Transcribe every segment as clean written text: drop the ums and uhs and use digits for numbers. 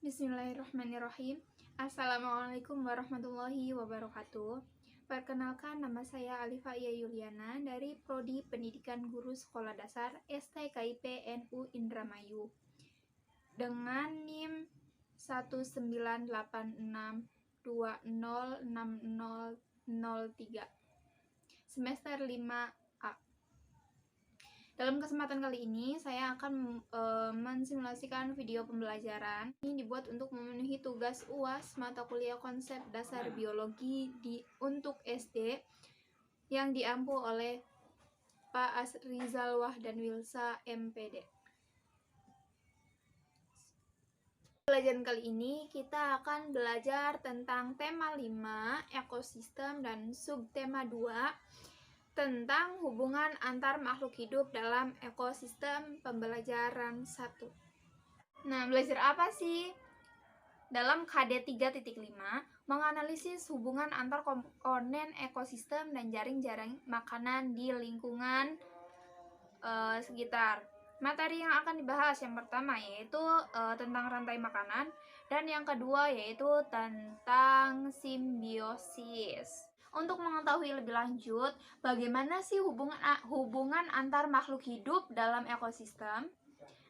Bismillahirrahmanirrahim. Assalamualaikum warahmatullahi wabarakatuh. Perkenalkan, nama saya Alifaya Yuliana dari Prodi Pendidikan Guru Sekolah Dasar STKIP NU Indramayu dengan NIM 19862060003 semester 5A. Dalam kesempatan kali ini, saya akan mensimulasikan video pembelajaran. Ini dibuat untuk memenuhi tugas UAS mata kuliah konsep dasar biologi untuk SD yang diampu oleh Pak Rizal Wahdan Wilsa, MPD. Pelajaran kali ini kita akan belajar tentang tema 5, ekosistem, dan subtema 2, tentang hubungan antar makhluk hidup dalam ekosistem, pembelajaran 1. Nah, belajar apa sih? Dalam KD 3.5, menganalisis hubungan antar komponen ekosistem dan jaring-jaring makanan di lingkungan sekitar. Materi yang akan dibahas yang pertama yaitu tentang rantai makanan, dan yang kedua yaitu tentang simbiosis. Untuk mengetahui lebih lanjut bagaimana sih hubungan antar makhluk hidup dalam ekosistem,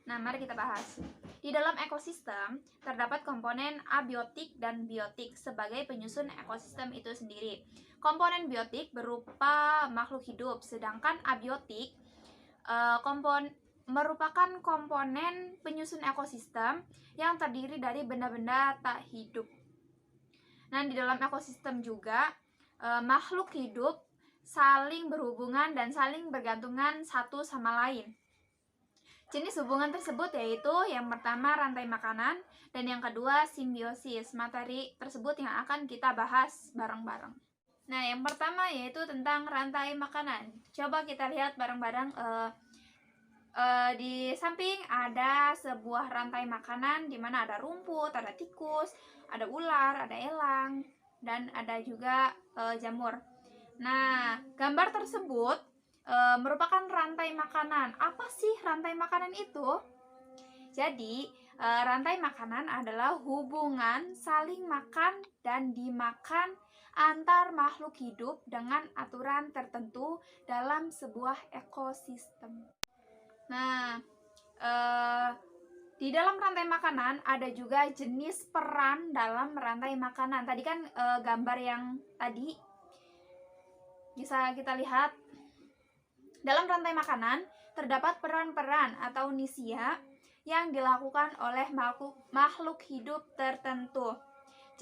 nah mari kita bahas. Di dalam ekosistem terdapat komponen abiotik dan biotik sebagai penyusun ekosistem itu sendiri. Komponen biotik berupa makhluk hidup, sedangkan abiotik merupakan komponen penyusun ekosistem yang terdiri dari benda-benda tak hidup. Nah, di dalam ekosistem juga makhluk hidup saling berhubungan dan saling bergantungan satu sama lain. Jenis hubungan tersebut yaitu yang pertama rantai makanan dan yang kedua simbiosis. Materi tersebut yang akan kita bahas bareng-bareng. Nah, yang pertama yaitu tentang rantai makanan. Coba kita lihat bareng-bareng. Di samping ada sebuah rantai makanan di mana ada rumput, ada tikus, ada ular, ada elang, dan ada juga jamur. Nah, gambar tersebut merupakan rantai makanan. Apa sih rantai makanan itu? Jadi, rantai makanan adalah hubungan saling makan dan dimakan antar makhluk hidup dengan aturan tertentu dalam sebuah ekosistem. Nah, di dalam rantai makanan ada juga jenis peran dalam rantai makanan. Tadi kan gambar yang tadi bisa kita lihat. Dalam rantai makanan terdapat peran-peran atau nisia yang dilakukan oleh makhluk hidup tertentu.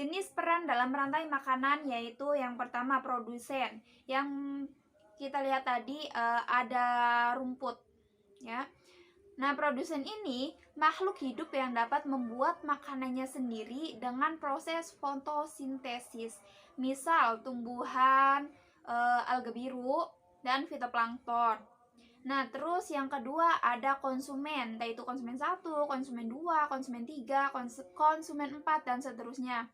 Jenis peran dalam rantai makanan yaitu yang pertama produsen. Yang kita lihat tadi ada rumput, ya. Nah, produsen ini makhluk hidup yang dapat membuat makanannya sendiri dengan proses fotosintesis. Misal tumbuhan, alga biru, dan fitoplankton. Nah, terus yang kedua ada konsumen, yaitu konsumen 1, konsumen 2, konsumen 3, konsumen 4, dan seterusnya.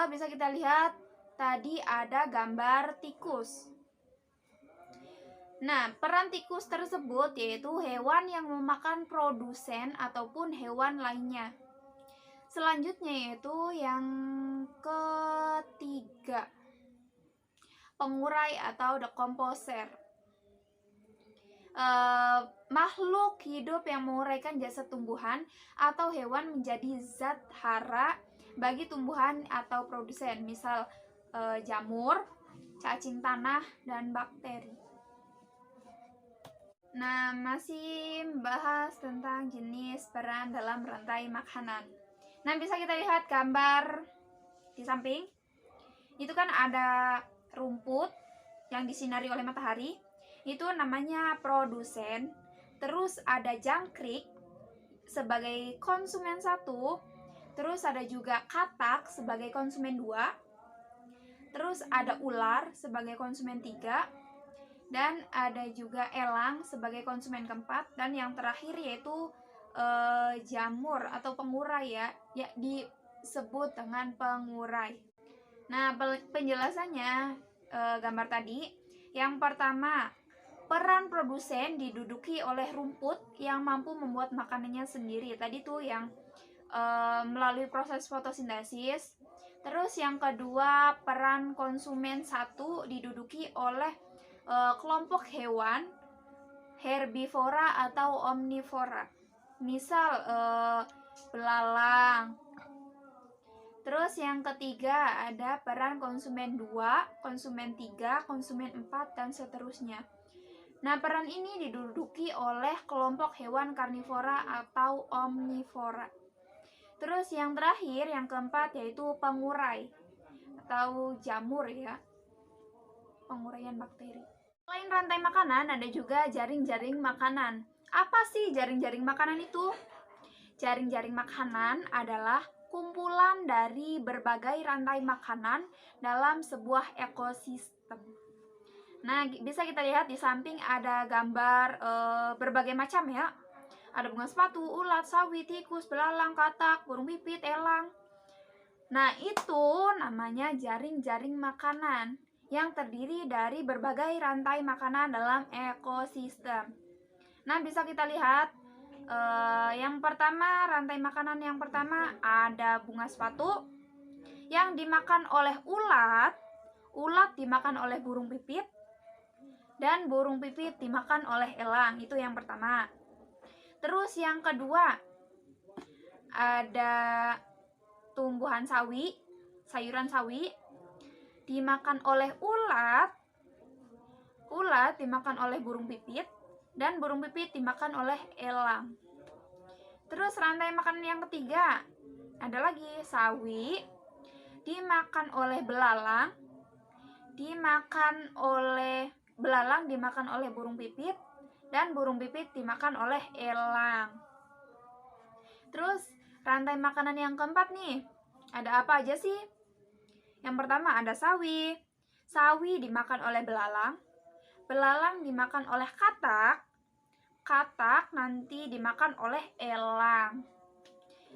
Bisa kita lihat tadi ada gambar tikus. Nah, peran tikus tersebut yaitu hewan yang memakan produsen ataupun hewan lainnya. Selanjutnya yaitu yang ketiga, pengurai atau decomposer. Makhluk hidup yang menguraikan jasad tumbuhan atau hewan menjadi zat hara bagi tumbuhan atau produsen, misal jamur, cacing tanah, dan bakteri. Nah, masih membahas tentang jenis peran dalam rantai makanan. Nah, bisa kita lihat gambar di samping. Itu kan ada rumput yang disinari oleh matahari. Itu namanya produsen. Terus ada jangkrik sebagai konsumen 1. Terus ada juga katak sebagai konsumen 2. Terus ada ular sebagai konsumen 3. Dan ada juga elang sebagai konsumen keempat, dan yang terakhir yaitu jamur atau pengurai, ya disebut dengan pengurai. Nah, penjelasannya gambar tadi. Yang pertama, peran produsen diduduki oleh rumput yang mampu membuat makanannya sendiri. Tadi tuh yang melalui proses fotosintesis. Terus yang kedua, peran konsumen satu diduduki oleh kelompok hewan herbivora atau omnivora. Misal belalang. Terus yang ketiga ada peran konsumen 2, konsumen 3, konsumen 4, dan seterusnya. Nah, peran ini diduduki oleh kelompok hewan karnivora atau omnivora. Terus yang terakhir, yang keempat, yaitu pengurai atau jamur ya, penguraian bakteri. Selain rantai makanan, ada juga jaring-jaring makanan. Apa sih jaring-jaring makanan itu? Jaring-jaring makanan adalah kumpulan dari berbagai rantai makanan dalam sebuah ekosistem. Nah, bisa kita lihat di samping ada gambar berbagai macam ya. Ada bunga sepatu, ulat, sawi, tikus, belalang, katak, burung pipit, elang. Nah, itu namanya jaring-jaring makanan yang terdiri dari berbagai rantai makanan dalam ekosistem. Nah, bisa kita lihat yang pertama, rantai makanan yang pertama ada bunga sepatu yang dimakan oleh ulat. Ulat dimakan oleh burung pipit, dan burung pipit dimakan oleh elang. Itu yang pertama. Terus yang kedua ada tumbuhan sawi, sayuran sawi dimakan oleh ulat. Ulat dimakan oleh burung pipit, dan burung pipit dimakan oleh elang. Terus rantai makanan yang ketiga ada lagi sawi dimakan oleh belalang, belalang dimakan oleh burung pipit, dan burung pipit dimakan oleh elang. Terus rantai makanan yang keempat nih, ada apa aja sih? Yang pertama ada sawi. Sawi dimakan oleh belalang. Belalang dimakan oleh katak. Katak nanti dimakan oleh elang.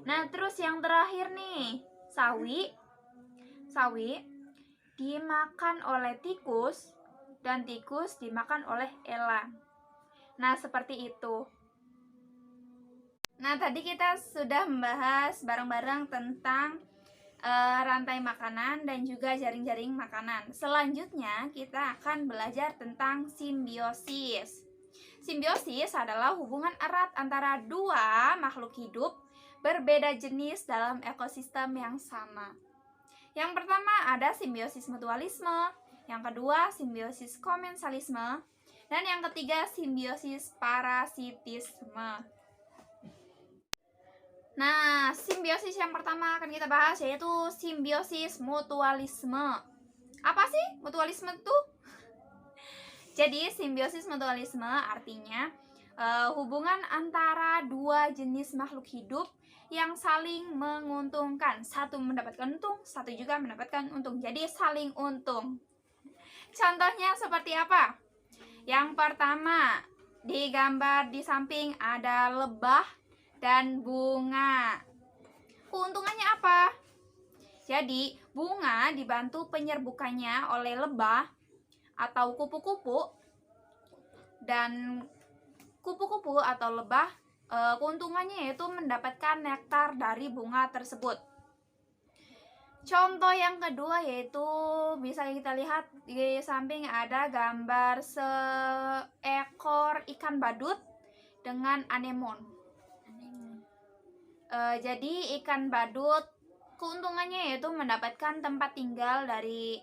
Nah, terus yang terakhir nih, sawi. Sawi dimakan oleh tikus, dan tikus dimakan oleh elang. Nah, seperti itu. Nah, tadi kita sudah membahas bareng-bareng tentang rantai makanan dan juga jaring-jaring makanan. Selanjutnya, kita akan belajar tentang simbiosis. Simbiosis adalah hubungan erat antara dua makhluk hidup berbeda jenis dalam ekosistem yang sama. Yang pertama ada simbiosis mutualisme, yang kedua simbiosis komensalisme, dan yang ketiga simbiosis parasitisme. Nah, simbiosis yang pertama akan kita bahas yaitu simbiosis mutualisme. Apa sih mutualisme itu? Jadi simbiosis mutualisme artinya hubungan antara dua jenis makhluk hidup yang saling menguntungkan. Satu mendapatkan untung, satu juga mendapatkan untung. Jadi saling untung. Contohnya seperti apa? Yang pertama, di gambar di samping ada lebah dan bunga. Keuntungannya apa? Jadi, bunga dibantu penyerbukannya oleh lebah atau kupu-kupu, dan kupu-kupu atau lebah keuntungannya yaitu mendapatkan nektar dari bunga tersebut. Contoh yang kedua yaitu bisa kita lihat di samping ada gambar seekor ikan badut dengan anemon. Jadi ikan badut keuntungannya yaitu mendapatkan tempat tinggal dari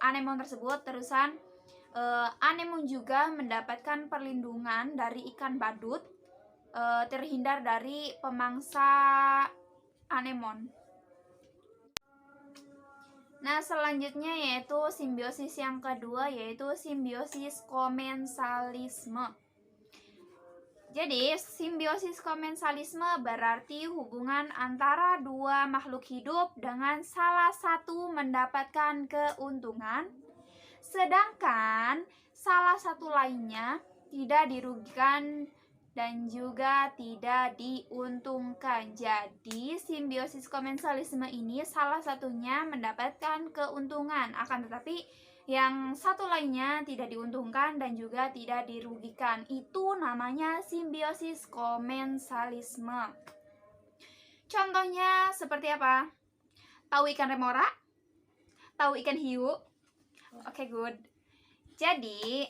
anemon tersebut. Terusan anemon juga mendapatkan perlindungan dari ikan badut, terhindar dari pemangsa anemon. Nah, selanjutnya yaitu simbiosis yang kedua yaitu simbiosis komensalisme. Jadi, simbiosis komensalisme berarti hubungan antara dua makhluk hidup dengan salah satu mendapatkan keuntungan, sedangkan salah satu lainnya tidak dirugikan dan juga tidak diuntungkan. Jadi, simbiosis komensalisme ini salah satunya mendapatkan keuntungan, akan tetapi yang satu lainnya tidak diuntungkan dan juga tidak dirugikan. Itu namanya simbiosis komensalisme. Contohnya seperti apa? Tahu ikan remora? Tahu ikan hiu? Oke, good. Jadi,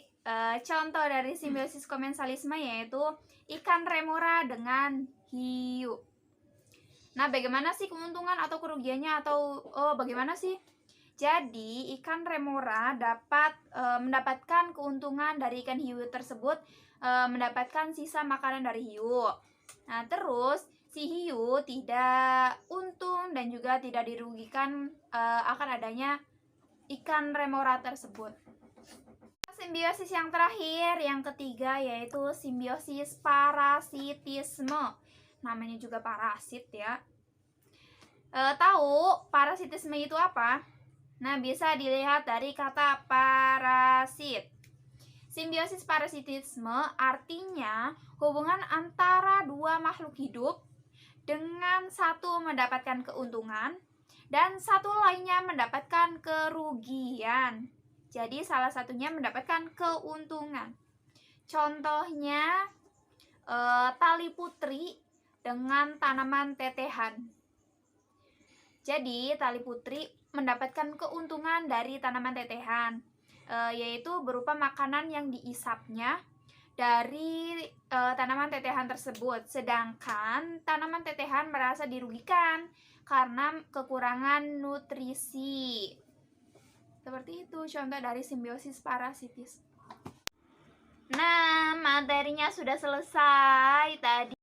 contoh dari simbiosis komensalisme yaitu ikan remora dengan hiu. Nah, bagaimana sih keuntungan atau kerugiannya atau bagaimana sih? Jadi, ikan remora dapat mendapatkan keuntungan dari ikan hiu tersebut, mendapatkan sisa makanan dari hiu. Nah, terus si hiu tidak untung dan juga tidak dirugikan akan adanya ikan remora tersebut. Simbiosis yang terakhir, yang ketiga, yaitu simbiosis parasitisme. Namanya juga parasit ya. Tahu parasitisme itu apa? Nah, bisa dilihat dari kata parasit. Simbiosis parasitisme artinya hubungan antara dua makhluk hidup dengan satu mendapatkan keuntungan dan satu lainnya mendapatkan kerugian. Jadi salah satunya mendapatkan keuntungan. Contohnya tali putri dengan tanaman tetehan. Jadi tali putri mendapatkan keuntungan dari tanaman tetehan, yaitu berupa makanan yang diisapnya dari tanaman tetehan tersebut. Sedangkan tanaman tetehan merasa dirugikan karena kekurangan nutrisi. Seperti itu contoh dari simbiosis parasitis. Nah, materinya sudah selesai tadi.